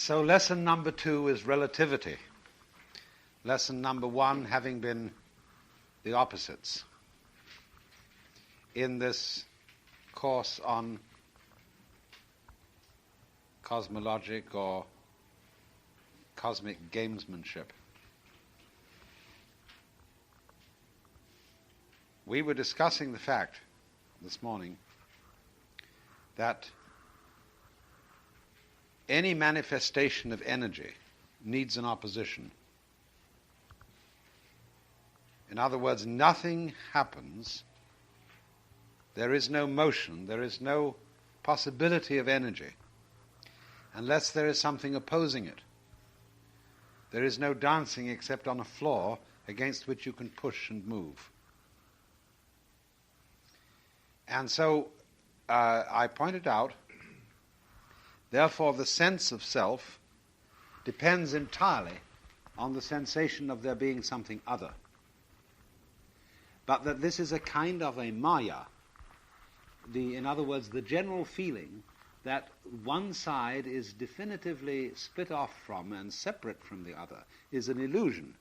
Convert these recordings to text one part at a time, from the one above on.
So lesson number 2 is relativity. Lesson number 1 having been the opposites. In this course on cosmologic or cosmic gamesmanship, we were discussing the fact this morning that any manifestation of energy needs an opposition. In other words, nothing happens, there is no motion, there is no possibility of energy, unless there is something opposing it. There is no dancing except on a floor against which you can push and move. And so I pointed out, therefore the sense of self depends entirely on the sensation of there being something other. But that this is a kind of a maya, in other words, the general feeling that one side is definitively split off from and separate from the other is an illusion.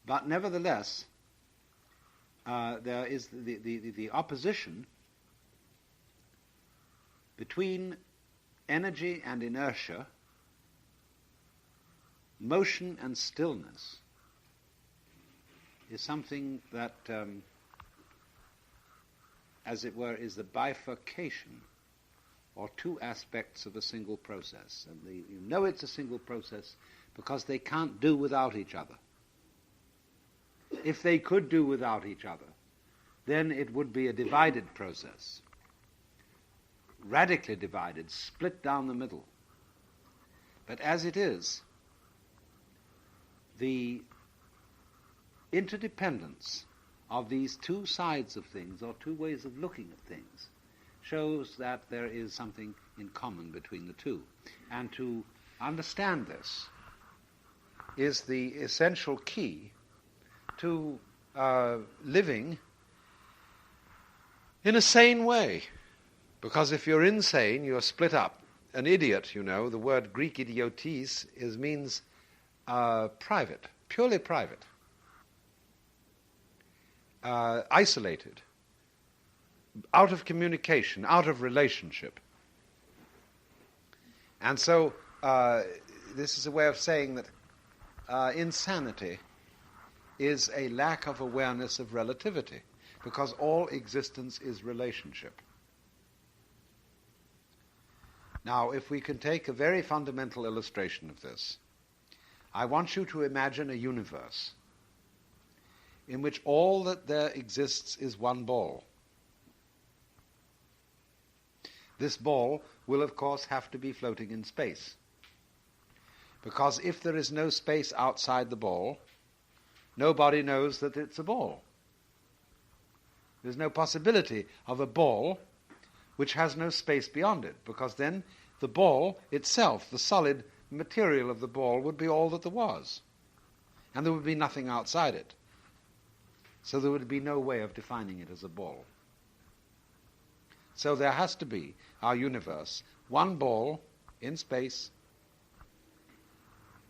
But nevertheless, there is the opposition between energy and inertia, motion and stillness, is something that, as it were, is the bifurcation or two aspects of a single process. And you know it's a single process because they can't do without each other. If they could do without each other, then it would be a divided process, radically divided, split down the middle. But as it is, the interdependence of these two sides of things, or two ways of looking at things, shows that there is something in common between the two. And to understand this is the essential key to living in a sane way. Because if you're insane, you're split up. An idiot, you know, the word Greek idiotes means private, purely private. Isolated, out of communication, out of relationship. And so this is a way of saying that insanity is a lack of awareness of relativity, because all existence is relationship. Now, if we can take a very fundamental illustration of this, I want you to imagine a universe in which all that there exists is one ball. This ball will, of course, have to be floating in space, because if there is no space outside the ball, nobody knows that it's a ball. There's no possibility of a ball which has no space beyond it, because then the ball itself, the solid material of the ball, would be all that there was, and there would be nothing outside it. So there would be no way of defining it as a ball. So there has to be, our universe, one ball in space,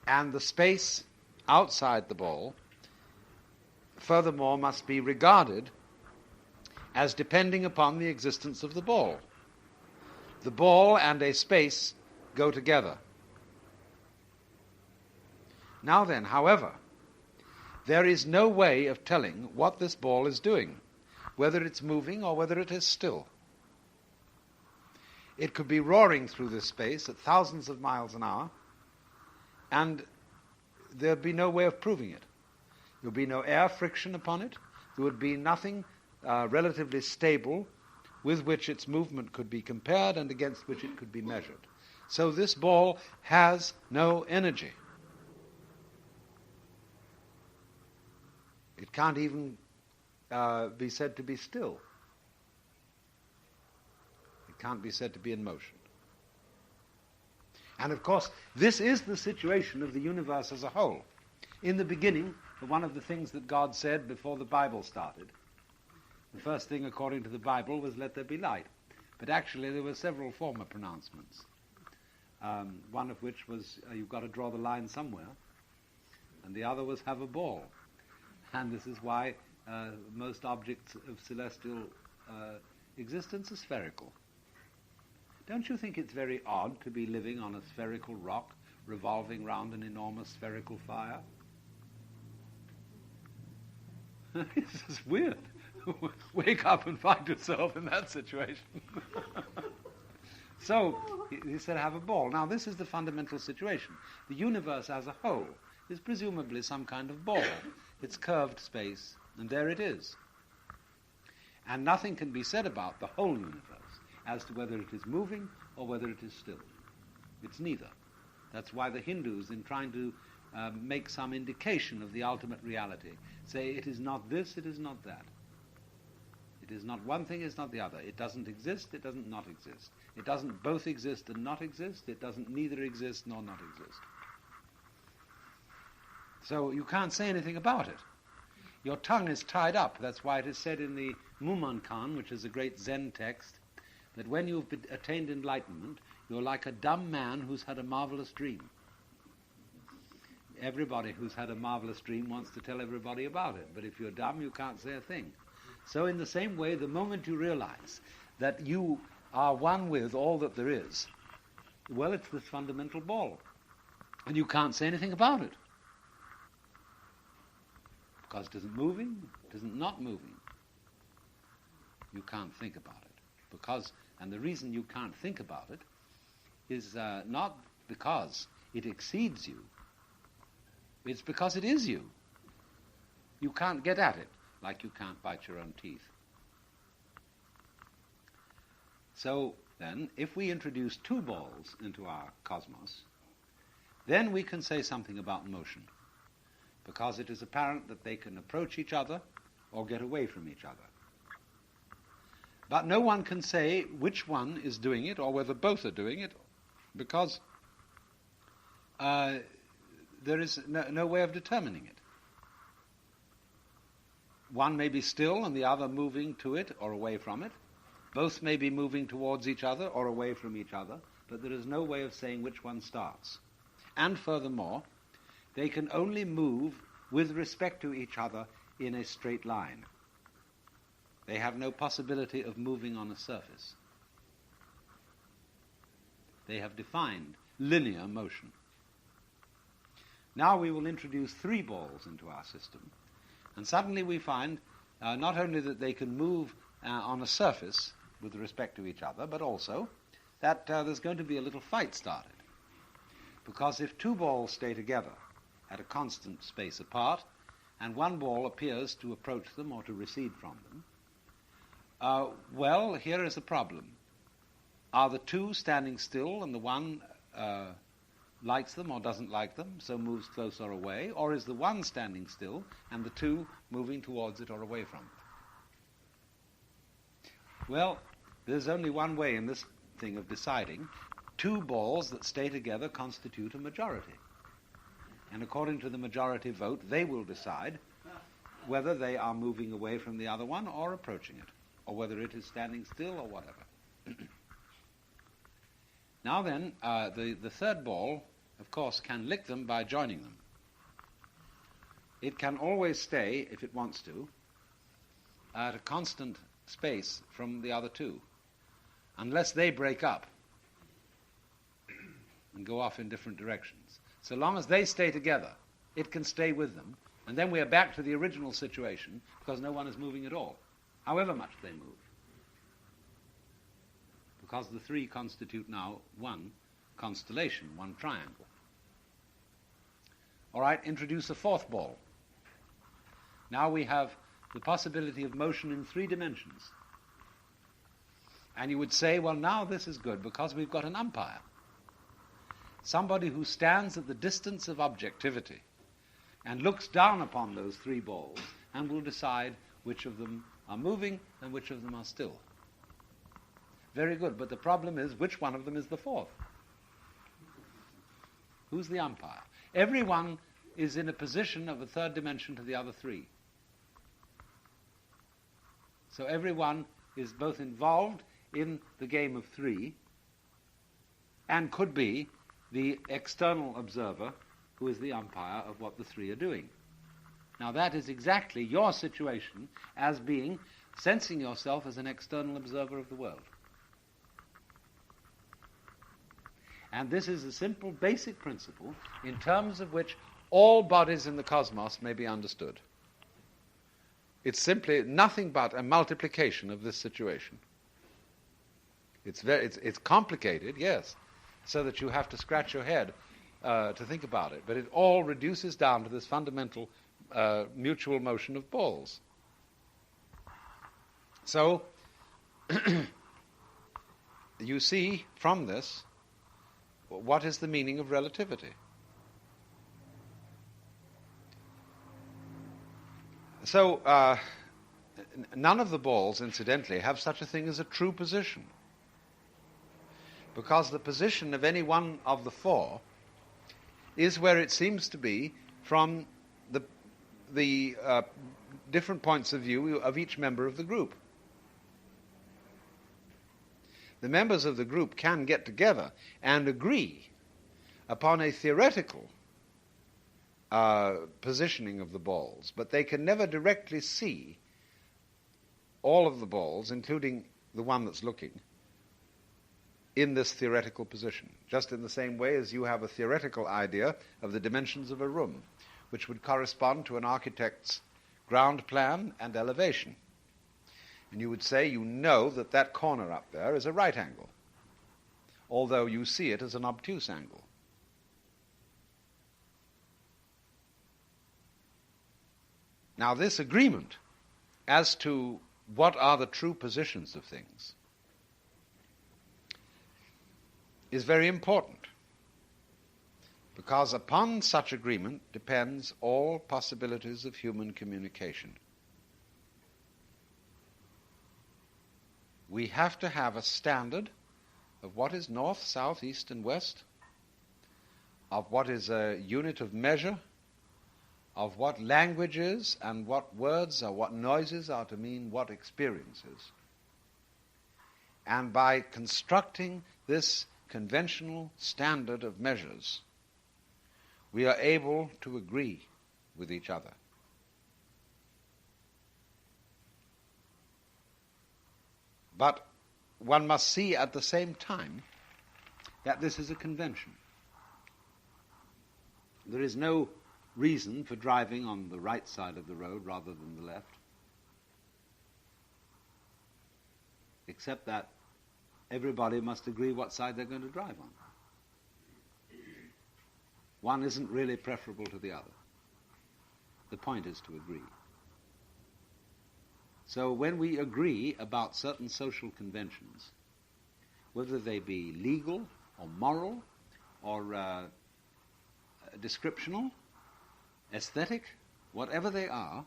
and the space outside the ball, furthermore, must be regarded as depending upon the existence of the ball. The ball and a space go together. Now then, however, there is no way of telling what this ball is doing, whether it's moving or whether it is still. It could be roaring through this space at thousands of miles an hour, and there'd be no way of proving it. There would be no air friction upon it. There would be nothing relatively stable with which its movement could be compared and against which it could be measured. So this ball has no energy. It can't even be said to be still. It can't be said to be in motion. And of course, this is the situation of the universe as a whole. In the beginning, one of the things that God said before the Bible started, the first thing according to the Bible was, "Let there be light." But actually there were several former pronouncements. one of which was you've got to draw the line somewhere, and the other was have a ball. And this is why most objects of celestial existence are spherical. Don't you think it's very odd to be living on a spherical rock revolving round an enormous spherical fire? It's just weird. Wake up and find yourself in that situation. So, he said, have a ball. Now, this is the fundamental situation. The universe as a whole is presumably some kind of ball. It's curved space, and there it is. And nothing can be said about the whole universe as to whether it is moving or whether it is still. It's neither. That's why the Hindus, in trying to make some indication of the ultimate reality, say it is not this, it is not that. It is not one thing, it's not the other. It doesn't exist, it doesn't not exist. It doesn't both exist and not exist. It doesn't neither exist nor not exist. So you can't say anything about it. Your tongue is tied up. That's why it is said in the Mumonkan, which is a great Zen text, that when you've attained enlightenment, you're like a dumb man who's had a marvelous dream. Everybody who's had a marvelous dream wants to tell everybody about it, but if you're dumb, you can't say a thing. So in the same way, the moment you realize that you are one with all that there is, well, it's this fundamental ball. And you can't say anything about it. Because it isn't moving, it isn't not moving. You can't think about it. And the reason you can't think about it is not because it exceeds you. It's because it is you. You can't get at it, like you can't bite your own teeth. So then, if we introduce two balls into our cosmos, then we can say something about motion, because it is apparent that they can approach each other or get away from each other. But no one can say which one is doing it or whether both are doing it, because there is no way of determining it. One may be still and the other moving to it or away from it. Both may be moving towards each other or away from each other, but there is no way of saying which one starts. And furthermore, they can only move with respect to each other in a straight line. They have no possibility of moving on a surface. They have defined linear motion. Now we will introduce three balls into our system, and suddenly we find not only that they can move on a surface with respect to each other, but also that there's going to be a little fight started. Because if two balls stay together at a constant space apart, and one ball appears to approach them or to recede from them, well, here is a problem. Are the two standing still and the one likes them or doesn't like them, so moves close or away, or is the one standing still and the two moving towards it or away from it? Well, there's only one way in this thing of deciding. Two balls that stay together constitute a majority. And according to the majority vote, they will decide whether they are moving away from the other one or approaching it, or whether it is standing still or whatever. Now then, the third ball, of course, can lick them by joining them. It can always stay, if it wants to, at a constant space from the other two, unless they break up and go off in different directions. So long as they stay together, it can stay with them, and then we are back to the original situation, because no one is moving at all, however much they move. Because the three constitute now one constellation, one triangle. All right, introduce a fourth ball. Now we have the possibility of motion in three dimensions. And you would say, well, now this is good, because we've got an umpire. Somebody who stands at the distance of objectivity and looks down upon those three balls and will decide which of them are moving and which of them are still. Very good, but the problem is, which one of them is the fourth? Who's the umpire? Everyone is in a position of a third dimension to the other three. So everyone is both involved in the game of three and could be the external observer who is the umpire of what the three are doing. Now that is exactly your situation as being, sensing yourself as an external observer of the world. And this is a simple, basic principle in terms of which all bodies in the cosmos may be understood. It's simply nothing but a multiplication of this situation. It's complicated, yes, so that you have to scratch your head to think about it. But it all reduces down to this fundamental mutual motion of balls. So, you see from this, what is the meaning of relativity? So, none of the balls, incidentally, have such a thing as a true position. Because the position of any one of the four is where it seems to be from the different points of view of each member of the group. The members of the group can get together and agree upon a theoretical positioning of the balls, but they can never directly see all of the balls, including the one that's looking, in this theoretical position, just in the same way as you have a theoretical idea of the dimensions of a room, which would correspond to an architect's ground plan and elevation. And you would say you know that that corner up there is a right angle, although you see it as an obtuse angle. Now, this agreement as to what are the true positions of things is very important, because upon such agreement depends all possibilities of human communication. We have to have a standard of what is north, south, east, and west, of what is a unit of measure, of what languages and what words or what noises are to mean what experiences. And by constructing this conventional standard of measures, we are able to agree with each other. But one must see at the same time that this is a convention. There is no reason for driving on the right side of the road rather than the left, except that everybody must agree what side they're going to drive on. One isn't really preferable to the other. The point is to agree. So when we agree about certain social conventions, whether they be legal or moral or descriptional, aesthetic, whatever they are,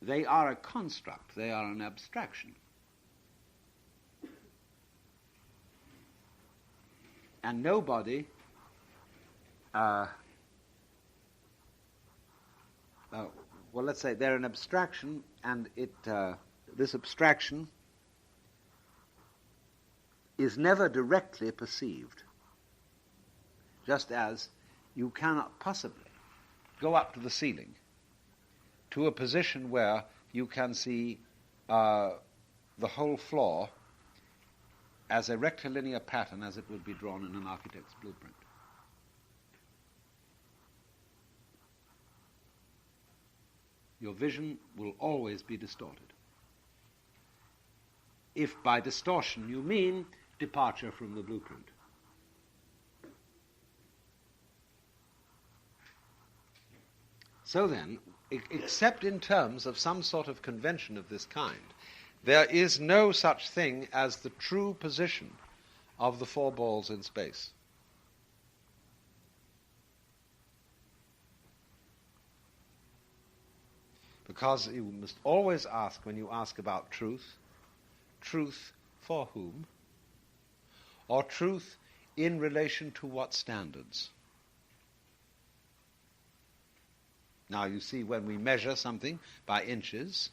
they are a construct, they are an abstraction. And nobody well, let's say they're an abstraction, and this abstraction is never directly perceived, just as you cannot possibly go up to the ceiling to a position where you can see the whole floor as a rectilinear pattern as it would be drawn in an architect's blueprint. Your vision will always be distorted. If by distortion you mean departure from the blueprint. So then, except in terms of some sort of convention of this kind, there is no such thing as the true position of the four balls in space. Because you must always ask, when you ask about truth, truth for whom? Or truth in relation to what standards? Now you see, when we measure something by inches,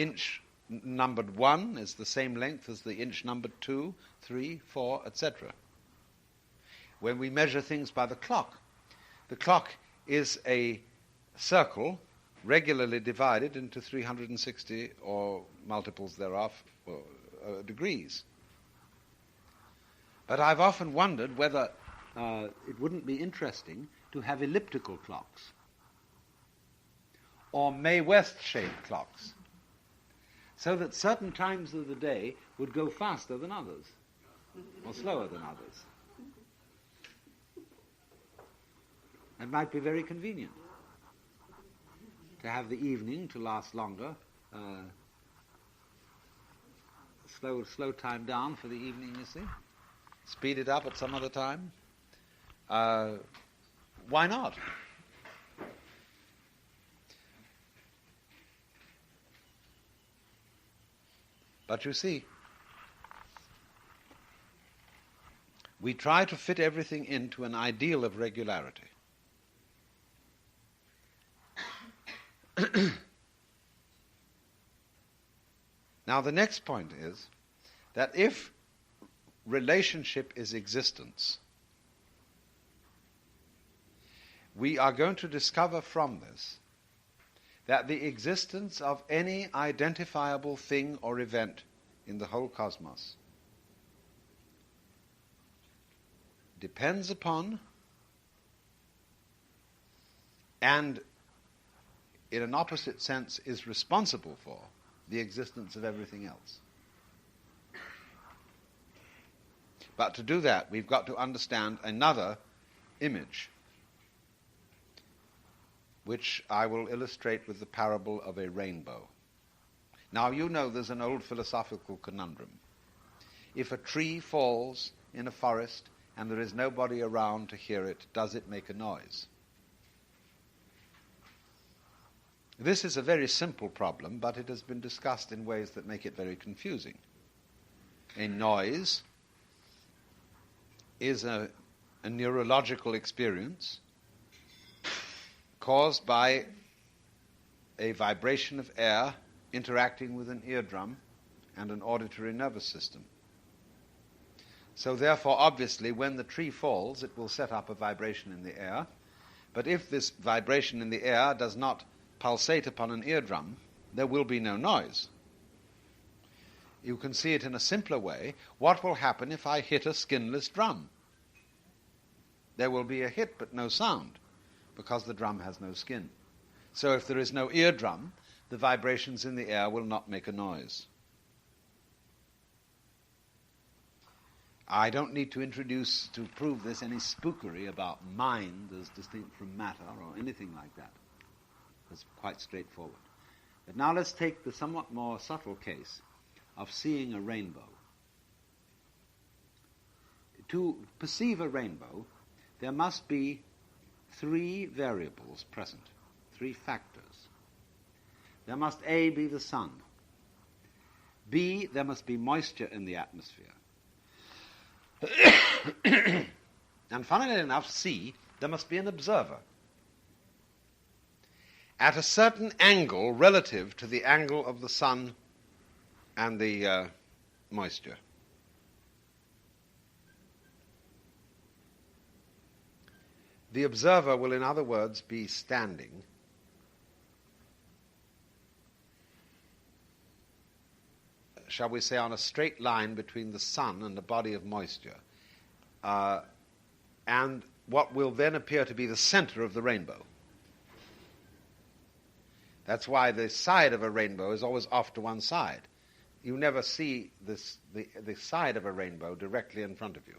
inch numbered 1 is the same length as the inch numbered 2, 3, 4, etc. When we measure things by the clock is a circle regularly divided into 360 or multiples thereof degrees. But I've often wondered whether it wouldn't be interesting to have elliptical clocks or May West-shaped clocks, so that certain times of the day would go faster than others, or slower than others. It might be very convenient to have the evening to last longer, slow time down for the evening, you see, speed it up at some other time. Why not? But you see, we try to fit everything into an ideal of regularity. Now, the next point is that if relationship is existence, we are going to discover from this that the existence of any identifiable thing or event in the whole cosmos depends upon and, in an opposite sense, is responsible for the existence of everything else. But to do that, we've got to understand another image, which I will illustrate with the parable of a rainbow. Now, you know there's an old philosophical conundrum. If a tree falls in a forest and there is nobody around to hear it, does it make a noise? This is a very simple problem, but it has been discussed in ways that make it very confusing. A noise is a neurological experience caused by a vibration of air interacting with an eardrum and an auditory nervous system. So therefore, obviously, when the tree falls, it will set up a vibration in the air. But if this vibration in the air does not pulsate upon an eardrum, there will be no noise. You can see it in a simpler way. What will happen if I hit a skinless drum? There will be a hit but no sound, because the drum has no skin. So if there is no eardrum, the vibrations in the air will not make a noise. I don't need to introduce, to prove this, any spookery about mind as distinct from matter or anything like that. It's quite straightforward. But now let's take the somewhat more subtle case of seeing a rainbow. To perceive a rainbow, there must be three variables present, three factors. There must A, be the sun. B, there must be moisture in the atmosphere. And funnily enough, C, there must be an observer at a certain angle relative to the angle of the sun and the moisture. The observer will, in other words, be standing shall we say, on a straight line between the sun and the body of moisture, and what will then appear to be the center of the rainbow. That's why the side of a rainbow is always off to one side. You never see the side of a rainbow directly in front of you.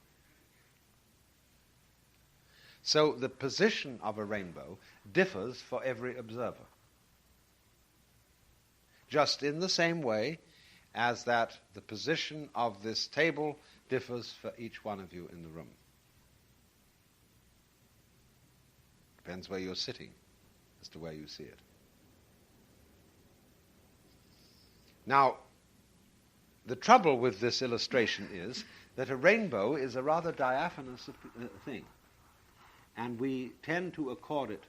So the position of a rainbow differs for every observer, just in the same way as that the position of this table differs for each one of you in the room. Depends where you're sitting as to where you see it. Now, the trouble with this illustration is that a rainbow is a rather diaphanous thing, and we tend to accord it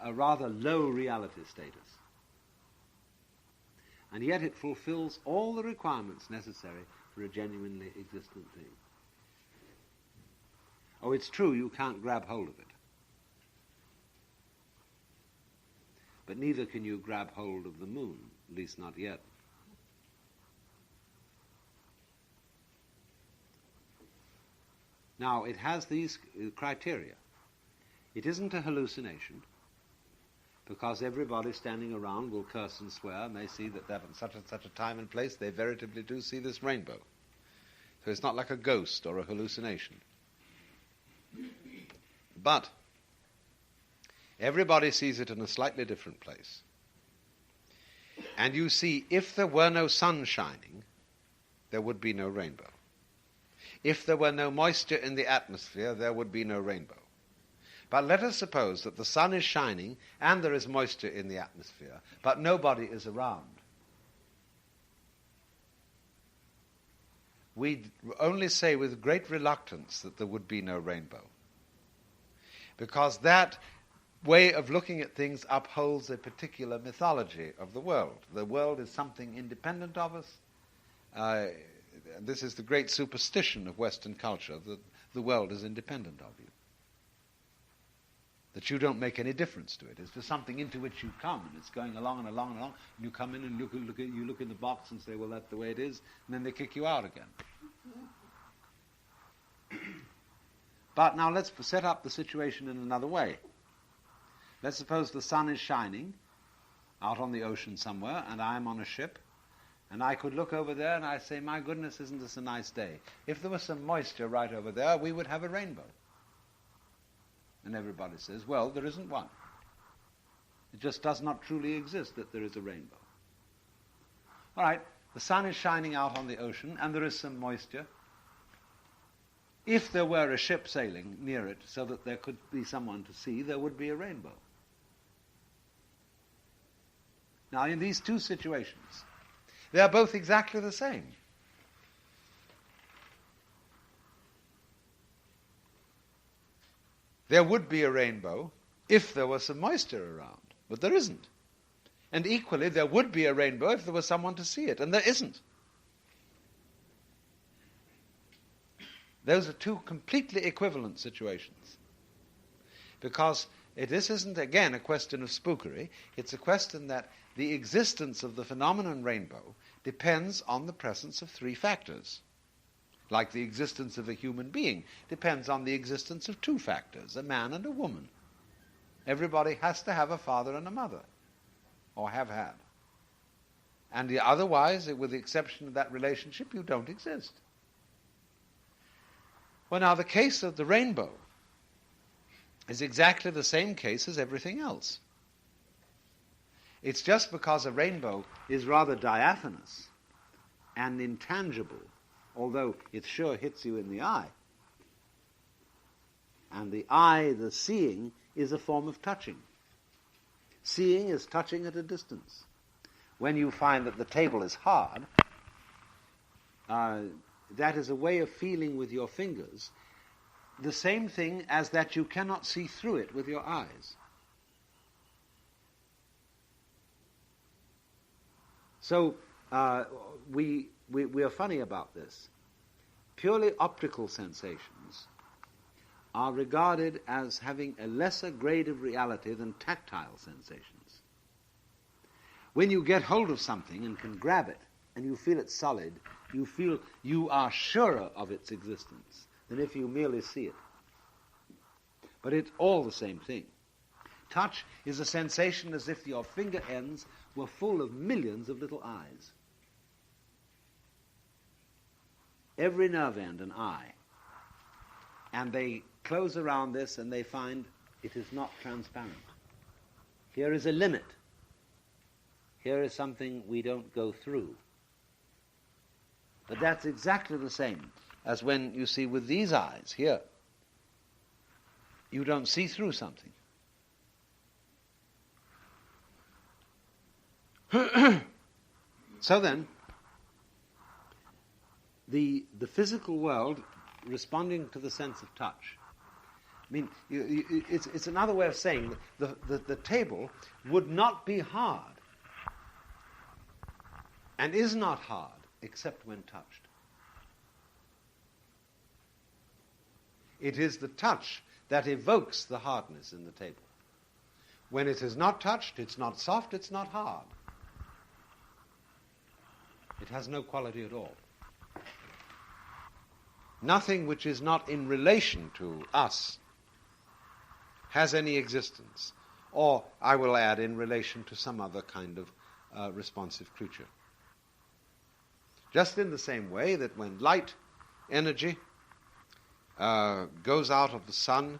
a rather low reality status. and yet it fulfills all the requirements necessary for a genuinely existent thing. Oh, it's true you can't grab hold of it. But neither can you grab hold of the moon, at least not yet. Now, it has these criteria. It isn't a hallucination, because everybody standing around will curse and swear, and they see that at such and such a time and place they veritably do see this rainbow. So it's not like a ghost or a hallucination. But everybody sees it in a slightly different place. And you see, if there were no sun shining, there would be no rainbow. If there were no moisture in the atmosphere, there would be no rainbow. But let us suppose that the sun is shining and there is moisture in the atmosphere, but nobody is around. We only say with great reluctance that there would be no rainbow, because that way of looking at things upholds a particular mythology of the world. The world is something independent of us. This is the great superstition of Western culture, that the world is independent of you, that you don't make any difference to it. It's just something into which you come, and it's going along and along and along, and you come in and you look in the box and say, well, that's the way it is, and then they kick you out again. But now let's set up the situation in another way. Let's suppose the sun is shining out on the ocean somewhere, and I'm on a ship, and I could look over there and I say, my goodness, isn't this a nice day? If there was some moisture right over there, we would have a rainbow. And everybody says, well, there isn't one. It just does not truly exist that there is a rainbow. All right, the sun is shining out on the ocean, and there is some moisture. If there were a ship sailing near it so that there could be someone to see, there would be a rainbow. Now, in these two situations, they are both exactly the same. There would be a rainbow if there was some moisture around, but there isn't. And equally, there would be a rainbow if there was someone to see it, and there isn't. Those are two completely equivalent situations. Because this isn't, again, a question of spookery. It's a question that the existence of the phenomenon rainbow depends on the presence of three factors. Like the existence of a human being depends on the existence of two factors, a man and a woman. Everybody has to have a father and a mother, or have had. And otherwise, with the exception of that relationship, you don't exist. Well, now, the case of the rainbow is exactly the same case as everything else. It's just because a rainbow is rather diaphanous and intangible, although it sure hits you in the eye. And the eye, the seeing, is a form of touching. Seeing is touching at a distance. When you find that the table is hard, that is a way of feeling with your fingers the same thing as that you cannot see through it with your eyes. So we are funny about this. Purely optical sensations are regarded as having a lesser grade of reality than tactile sensations. When you get hold of something and can grab it, and you feel it solid, you feel you are surer of its existence than if you merely see it. But it's all the same thing. Touch is a sensation as if your finger ends were full of millions of little eyes. Every nerve end an eye. And they close around this and they find it is not transparent. Here is a limit. Here is something we don't go through. But that's exactly the same as when you see with these eyes here. You don't see through something. So then, the physical world responding to the sense of touch. I mean, it's another way of saying that the table would not be hard and is not hard except when touched. It is the touch that evokes the hardness in the table. When it is not touched, it's not soft, it's not hard. It has no quality at all. Nothing which is not in relation to us has any existence, or, I will add, in relation to some other kind of responsive creature. Just in the same way that when light energy goes out of the sun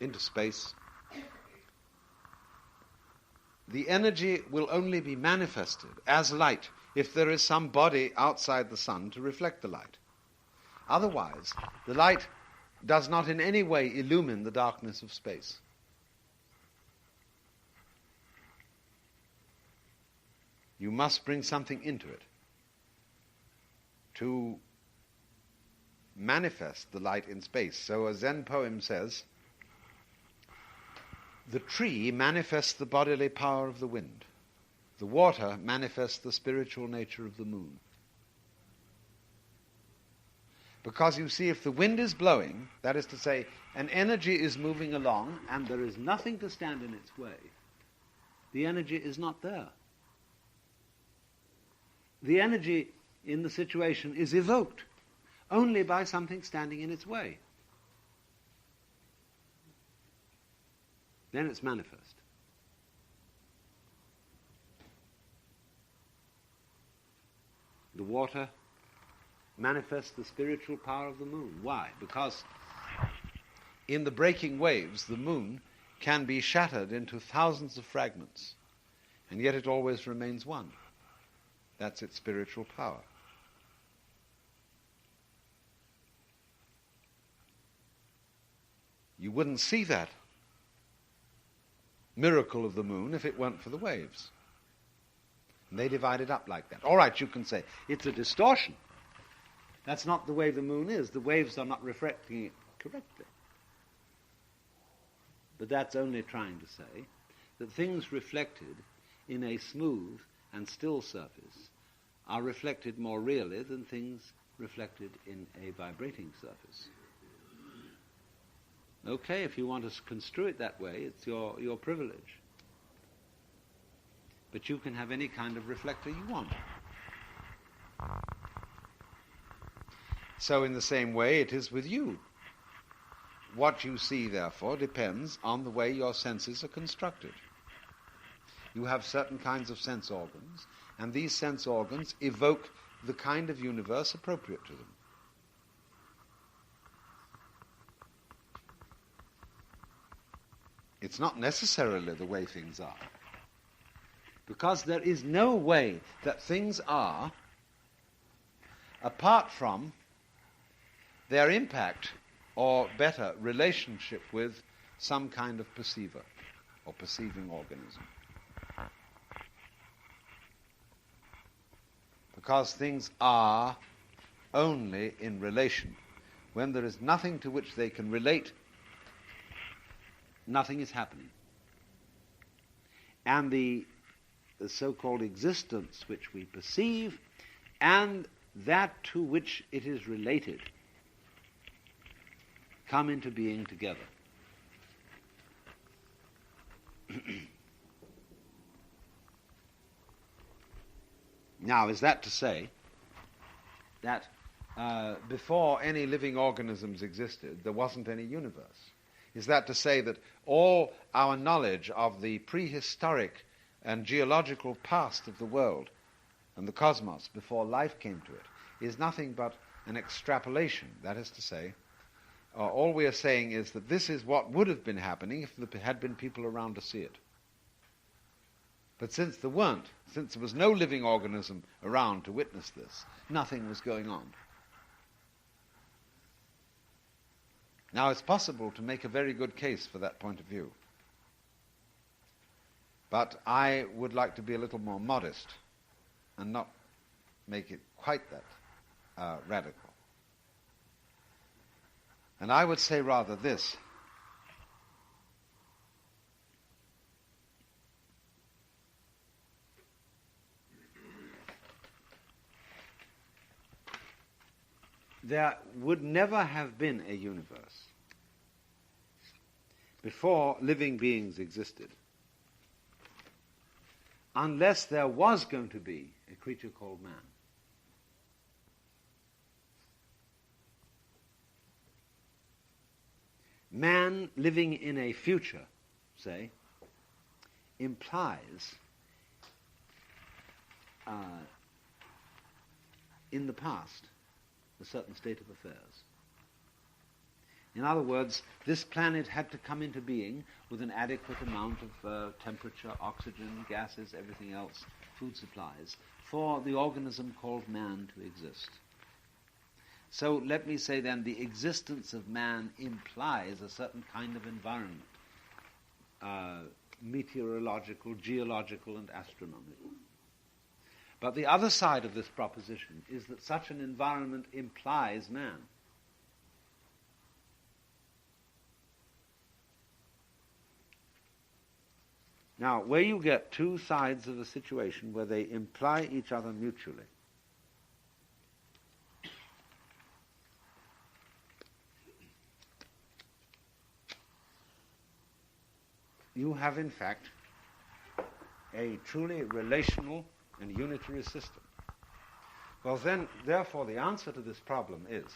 into space, the energy will only be manifested as light if there is some body outside the sun to reflect the light. Otherwise, the light does not in any way illumine the darkness of space. You must bring something into it to manifest the light in space. So a Zen poem says, the tree manifests the bodily power of the wind. The water manifests the spiritual nature of the moon. Because you see, if the wind is blowing, that is to say, an energy is moving along and there is nothing to stand in its way, the energy is not there. The energy in the situation is evoked only by something standing in its way. Then it's manifest. The water manifests the spiritual power of the moon. Why? Because in the breaking waves, the moon can be shattered into thousands of fragments, and yet it always remains one. That's its spiritual power. You wouldn't see that miracle of the moon if it weren't for the waves. And they divide it up like that. All right, you can say, it's a distortion. That's not the way the moon is. The waves are not reflecting it correctly. But that's only trying to say that things reflected in a smooth and still surface are reflected more really than things reflected in a vibrating surface. Okay, if you want to construe it that way, it's your privilege. But you can have any kind of reflector you want. So in the same way, it is with you. What you see, therefore, depends on the way your senses are constructed. You have certain kinds of sense organs, and these sense organs evoke the kind of universe appropriate to them. It's not necessarily the way things are, because there is no way that things are apart from their impact, or better, relationship with some kind of perceiver or perceiving organism. Because things are only in relation. When there is nothing to which they can relate, nothing is happening. And the so-called existence which we perceive and that to which it is related come into being together. Now, is that to say that before any living organisms existed, there wasn't any universe? Is that to say that all our knowledge of the prehistoric and geological past of the world and the cosmos before life came to it is nothing but an extrapolation? That is to say, all we are saying is that this is what would have been happening if there had been people around to see it. But since there weren't, since there was no living organism around to witness this, nothing was going on. Now, it's possible to make a very good case for that point of view. But I would like to be a little more modest and not make it quite that radical. And I would say rather this. there would never have been a universe before living beings existed unless there was going to be a creature called man. Man living in a future, say, implies in the past a certain state of affairs. In other words, this planet had to come into being with an adequate amount of temperature, oxygen, gases, everything else, food supplies, for the organism called man to exist. So let me say then, the existence of man implies a certain kind of environment, meteorological, geological, and astronomical. But the other side of this proposition is that such an environment implies man. Now, where you get two sides of a situation where they imply each other mutually, you have, in fact, a truly relational and unitary system. Well, then, therefore, the answer to this problem is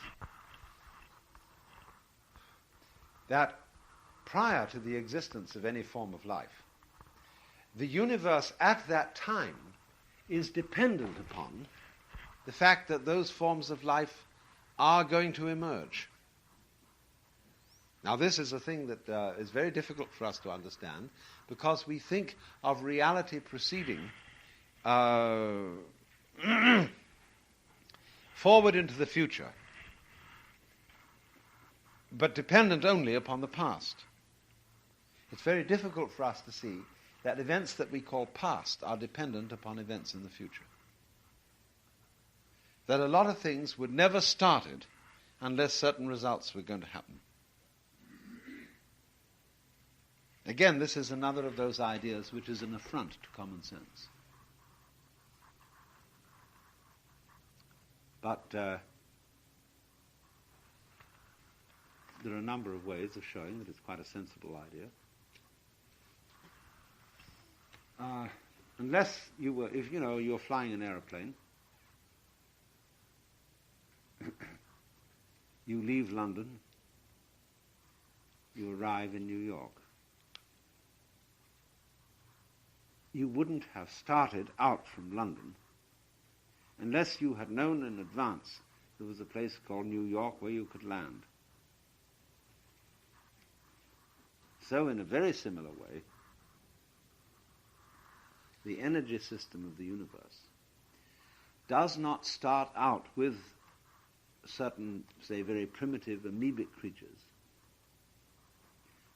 that prior to the existence of any form of life, the universe at that time is dependent upon the fact that those forms of life are going to emerge. Now, this is a thing that is very difficult for us to understand because we think of reality proceeding forward into the future, but dependent only upon the past. It's very difficult for us to see that events that we call past are dependent upon events in the future. That a lot of things would never started unless certain results were going to happen. Again, this is another of those ideas which is an affront to common sense. But there are a number of ways of showing that it's quite a sensible idea. Unless you were, if you're flying an aeroplane, you leave London, you arrive in New York. You wouldn't have started out from London unless you had known in advance there was a place called New York where you could land. So in a very similar way, the energy system of the universe does not start out with certain, say, very primitive amoebic creatures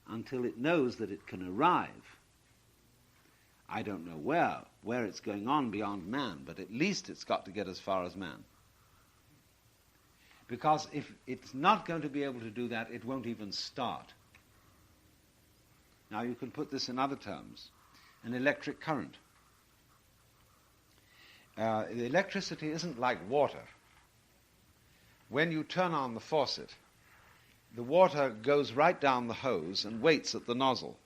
until it knows that it can arrive. I don't know where it's going on beyond man, but at least it's got to get as far as man. Because if it's not going to be able to do that, it won't even start. Now you can put this in other terms. An electric current. The electricity isn't like water. When you turn on the faucet, the water goes right down the hose and waits at the nozzle.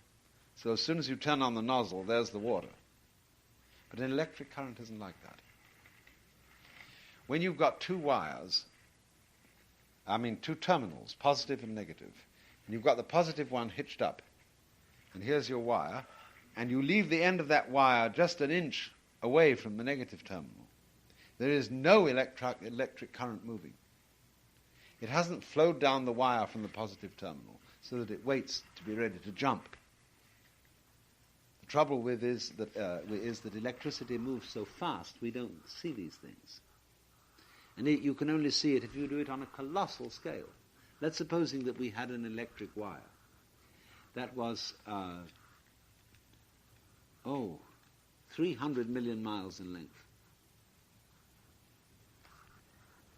So as soon as you turn on the nozzle, there's the water. But an electric current isn't like that. When you've got two terminals, positive and negative, and you've got the positive one hitched up, and here's your wire, and you leave the end of that wire just an inch away from the negative terminal, there is no electric current moving. It hasn't flowed down the wire from the positive terminal so that it waits to be ready to jump. The trouble with is that electricity moves so fast we don't see these things. And you can only see it if you do it on a colossal scale. Let's supposing that we had an electric wire that was 300 million miles in length.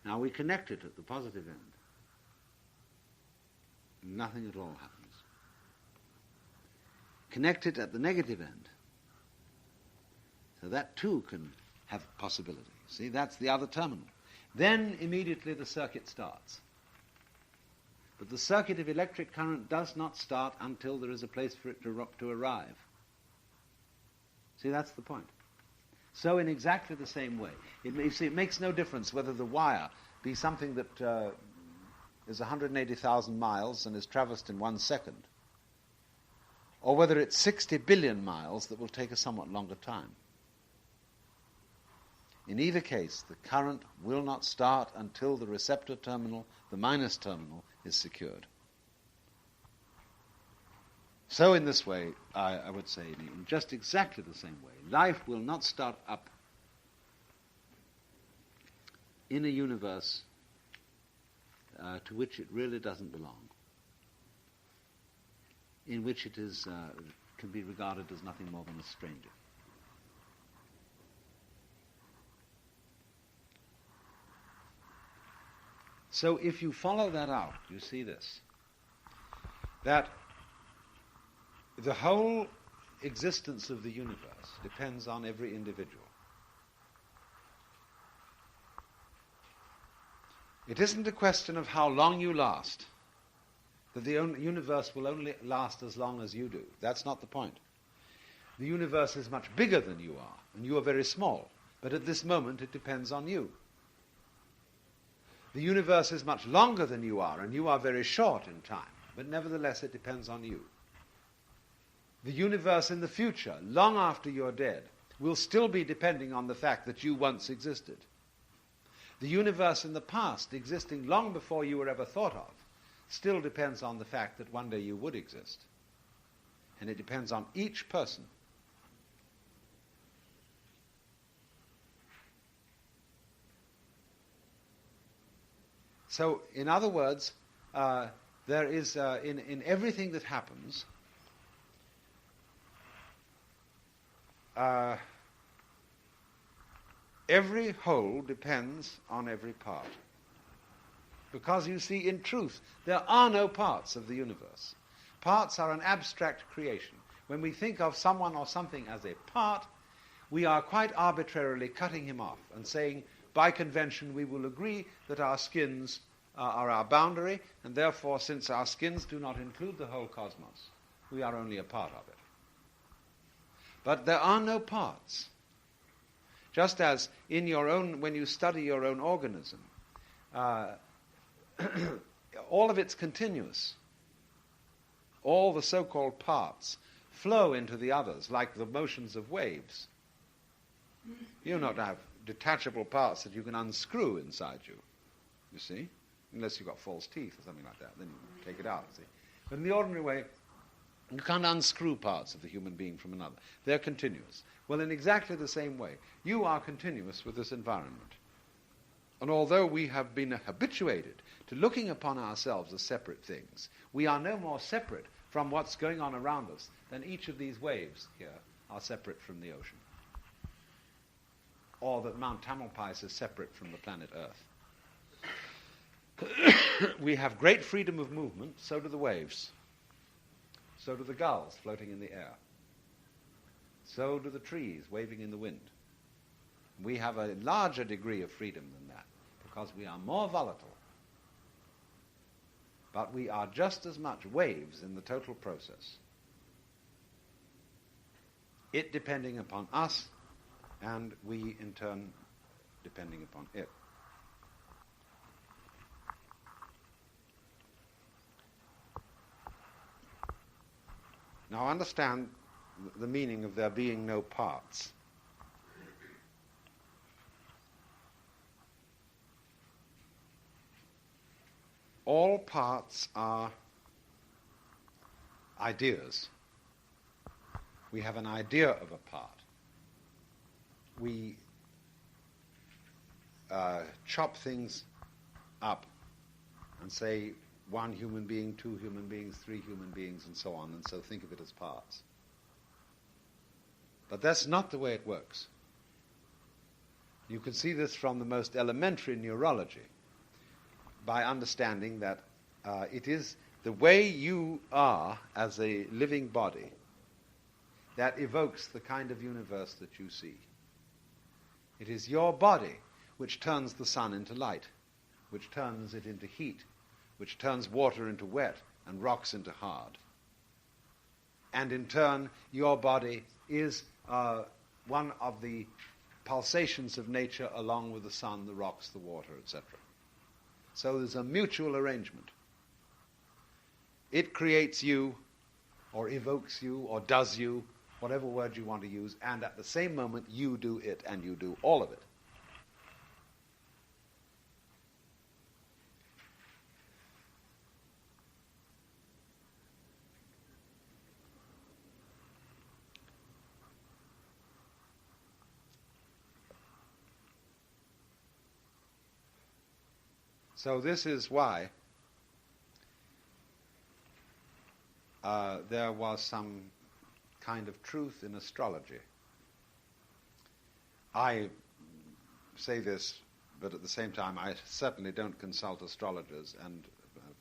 Now we connect it at the positive end. Nothing at all happens. Connect it at the negative end. So that too can have possibility. See, that's the other terminal. then immediately the circuit starts. But the circuit of electric current does not start until there is a place for it to arrive. See, that's the point. So in exactly the same way, it makes no difference whether the wire be something that is 180,000 miles and is traversed in 1 second, or whether it's 60 billion miles that will take a somewhat longer time. In either case, the current will not start until the receptor terminal, the minus terminal, is secured. So in this way, I would say, in just exactly the same way, life will not start up in a universe to which it really doesn't belong, in which it is can be regarded as nothing more than a stranger. So if you follow that out, you see this, that the whole existence of the universe depends on every individual. It isn't a question of how long you last, that the universe will only last as long as you do. That's not the point. The universe is much bigger than you are, and you are very small, but at this moment it depends on you. The universe is much longer than you are, and you are very short in time, but nevertheless it depends on you. The universe in the future, long after you're dead, will still be depending on the fact that you once existed. The universe in the past, existing long before you were ever thought of, still depends on the fact that one day you would exist. And it depends on each person. So, in other words, there is, in everything that happens, every whole depends on every part. Because, you see, in truth, there are no parts of the universe. Parts are an abstract creation. When we think of someone or something as a part, we are quite arbitrarily cutting him off and saying, by convention, we will agree that our skins are our boundary, and therefore, since our skins do not include the whole cosmos, we are only a part of it. But there are no parts. Just as in your own, when you study your own organism, all of it's continuous. All the so-called parts flow into the others like the motions of waves. You don't have detachable parts that you can unscrew inside you, you see, unless you've got false teeth or something like that, then you take it out, see. But in the ordinary way, you can't unscrew parts of the human being from another. They're continuous. Well, in exactly the same way, you are continuous with this environment. And although we have been habituated to looking upon ourselves as separate things, we are no more separate from what's going on around us than each of these waves here are separate from the ocean. Or that Mount Tamalpais is separate from the planet Earth. We have great freedom of movement, so do the waves. So do the gulls floating in the air. So do the trees waving in the wind. We have a larger degree of freedom than that, because we are more volatile. But we are just as much waves in the total process. It depending upon us, and we in turn depending upon it. Now understand the meaning of there being no parts. All parts are ideas. We have an idea of a part. We chop things up and say one human being, two human beings, three human beings, and so on, and so think of it as parts. But that's not the way it works. You can see this from the most elementary neurology, by understanding that it is the way you are as a living body that evokes the kind of universe that you see. It is your body which turns the sun into light, which turns it into heat, which turns water into wet and rocks into hard. And in turn, your body is one of the pulsations of nature along with the sun, the rocks, the water, etc. So there's a mutual arrangement. It creates you, or evokes you, or does you, whatever word you want to use, and at the same moment you do it, and you do all of it. So this is why there was some kind of truth in astrology. I say this, but at the same time I certainly don't consult astrologers and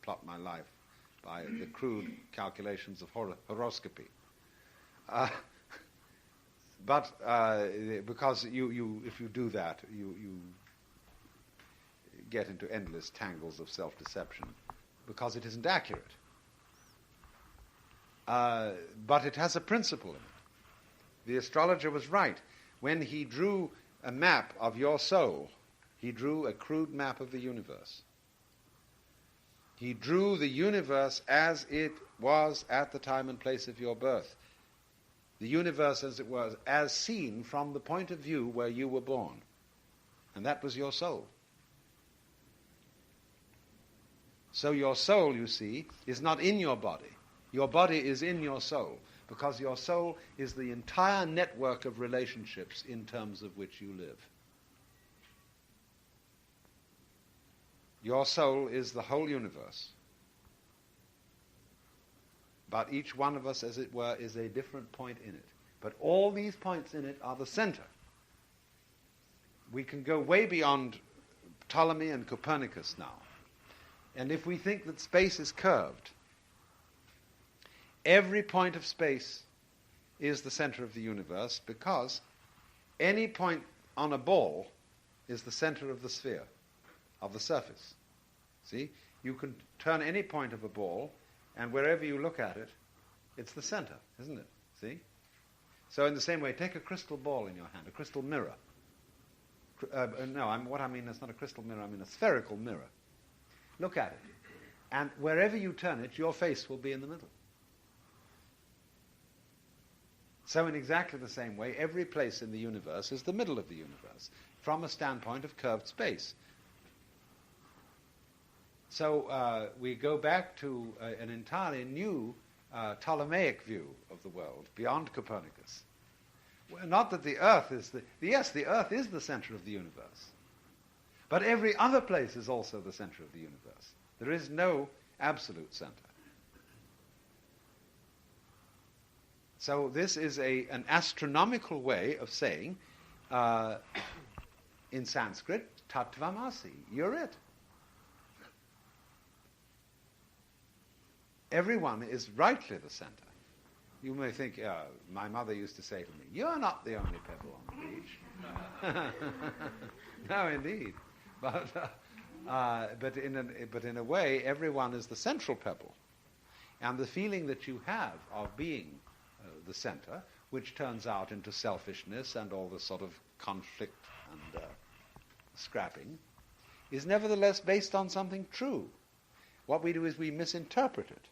plot my life by the crude calculations of horoscopy. But because if you do that, you get into endless tangles of self-deception, because it isn't accurate. But it has a principle in it. The astrologer was right. When he drew a map of your soul, he drew a crude map of the universe. He drew the universe as it was at the time and place of your birth. The universe as it was, as seen from the point of view where you were born. And that was your soul. So your soul, you see, is not in your body. Your body is in your soul, because your soul is the entire network of relationships in terms of which you live. Your soul is the whole universe. But each one of us, as it were, is a different point in it. But all these points in it are the center. We can go way beyond Ptolemy and Copernicus now. And if we think that space is curved, every point of space is the center of the universe, because any point on a ball is the center of the sphere, of the surface. See? You can turn any point of a ball, and wherever you look at it, it's the center, isn't it? See? So in the same way, take a crystal ball in your hand, a crystal mirror. What I mean is not a crystal mirror, I mean a spherical mirror. Look at it. And wherever you turn it, your face will be in the middle. So in exactly the same way, every place in the universe is the middle of the universe, from a standpoint of curved space. So we go back to an entirely new Ptolemaic view of the world, beyond Copernicus. Well, not that the Earth is the Earth is the center of the universe. But every other place is also the center of the universe. There is no absolute center. So this is an astronomical way of saying, in Sanskrit, tattvamasi, you're it. Everyone is rightly the center. You may think, my mother used to say to me, you're not the only pebble on the beach. No, indeed. But in a way, everyone is the central pebble. And the feeling that you have of being the center, which turns out into selfishness and all this sort of conflict and scrapping, is nevertheless based on something true. What we do is we misinterpret it.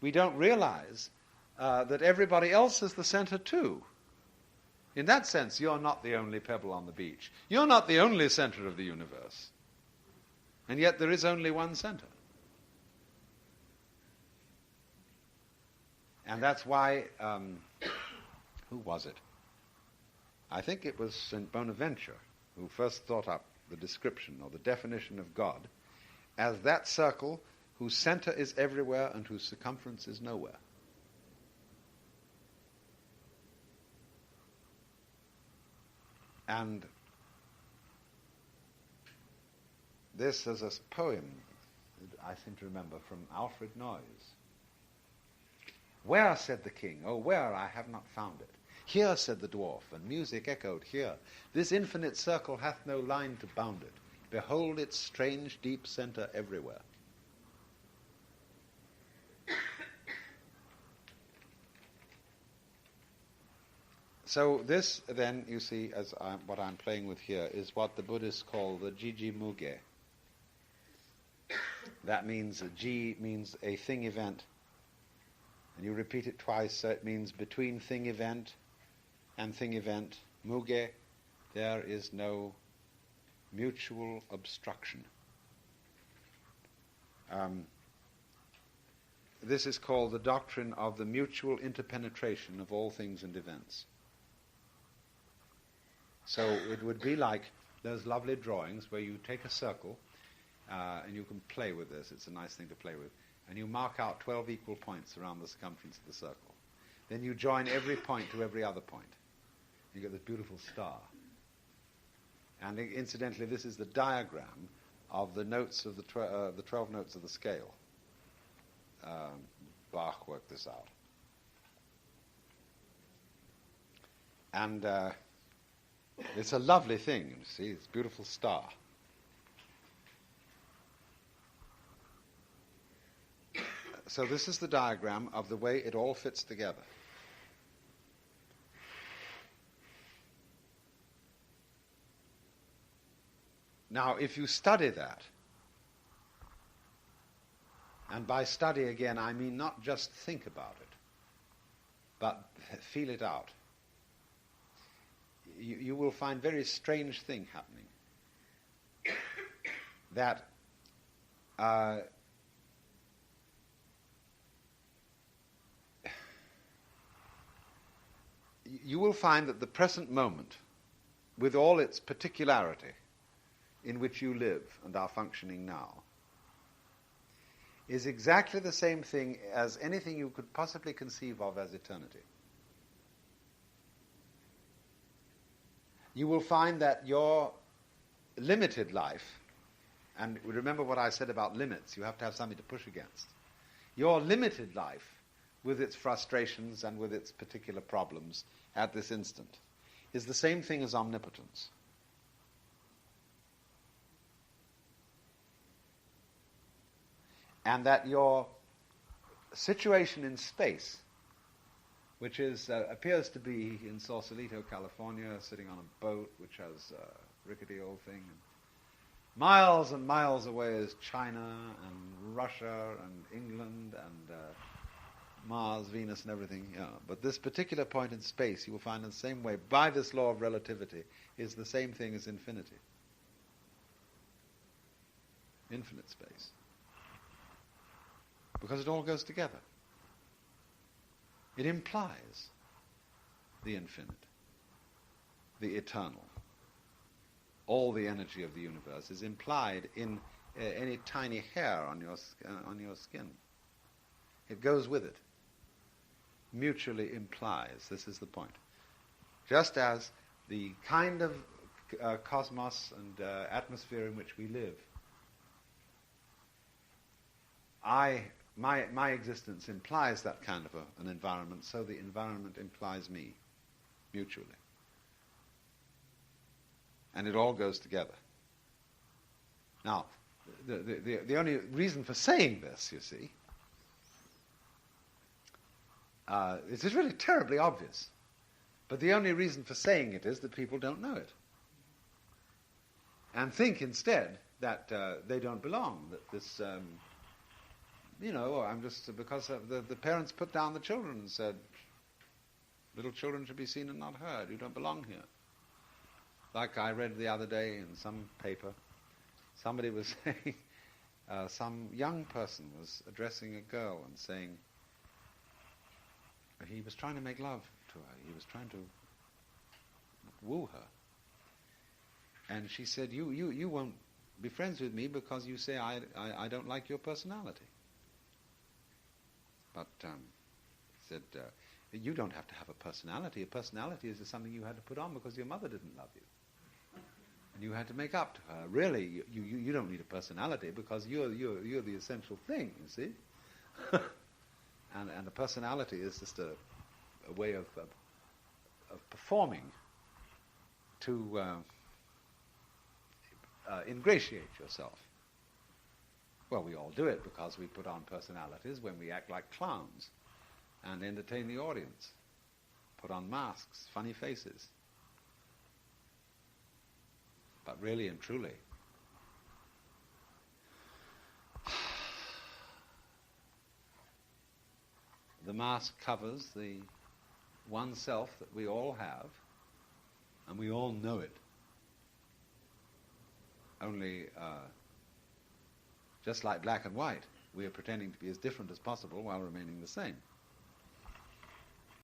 We don't realize that everybody else is the center too. In that sense, you're not the only pebble on the beach. You're not the only center of the universe. And yet there is only one center. And that's why, who was it? I think it was St. Bonaventure who first thought up the description or the definition of God as that circle whose center is everywhere and whose circumference is nowhere. And this is a poem, I seem to remember, from Alfred Noyes. Where, said the king, oh, where, I have not found it. Here, said the dwarf, and music echoed here. This infinite circle hath no line to bound it. Behold its strange deep centre everywhere. So this, then, you see, what I'm playing with here, is what the Buddhists call the Jiji Muge. That means, Ji means a thing event. And you repeat it twice, so it means between thing event and thing event. Muge, there is no mutual obstruction. This is called the doctrine of the mutual interpenetration of all things and events. So it would be like those lovely drawings where you take a circle, and you can play with this. It's a nice thing to play with. And you mark out 12 equal points around the circumference of the circle. Then you join every point to every other point. You get this beautiful star. And incidentally, this is the diagram of the notes of the 12 notes of the scale. Bach worked this out. And it's a lovely thing, you see, it's a beautiful star. So this is the diagram of the way it all fits together. Now, if you study that, and by study again, I mean not just think about it, but feel it out, you will find very strange thing happening. That you will find that the present moment, with all its particularity in which you live and are functioning now, is exactly the same thing as anything you could possibly conceive of as eternity. You will find that your limited life, and remember what I said about limits, you have to have something to push against. Your limited life, with its frustrations and with its particular problems at this instant, is the same thing as omnipotence. And that your situation in space, which appears to be in Sausalito, California, sitting on a boat which has a rickety old thing. Miles and miles away is China and Russia and England and Mars, Venus and everything. Yeah. But this particular point in space, you will find in the same way, by this law of relativity, is the same thing as infinity. Infinite space. Because it all goes together. It implies the infinite, the eternal. All the energy of the universe is implied in any tiny hair on your skin. It goes with it. Mutually implies. This is the point. Just as the kind of cosmos and atmosphere in which we live, my existence implies that kind of an environment, so the environment implies me, mutually. And it all goes together. Now, the only reason for saying this, you see, it is really terribly obvious. But the only reason for saying it is that people don't know it. And think instead that they don't belong, that this... I'm just, because the parents put down the children and said, little children should be seen and not heard. You don't belong here. Like I read the other day in some paper, somebody was saying, some young person was addressing a girl and saying, he was trying to make love to her. He was trying to woo her. And she said, you won't be friends with me because you say I don't like your personality. But said, you don't have to have a personality. A personality is just something you had to put on because your mother didn't love you. And you had to make up to her. Really, you don't need a personality because you're the essential thing, you see. And a personality is just a way of performing to ingratiate yourself. Well, we all do it because we put on personalities when we act like clowns and entertain the audience, put on masks, funny faces. But really and truly, the mask covers the one self that we all have, and we all know it. Only, just like black and white, we are pretending to be as different as possible while remaining the same.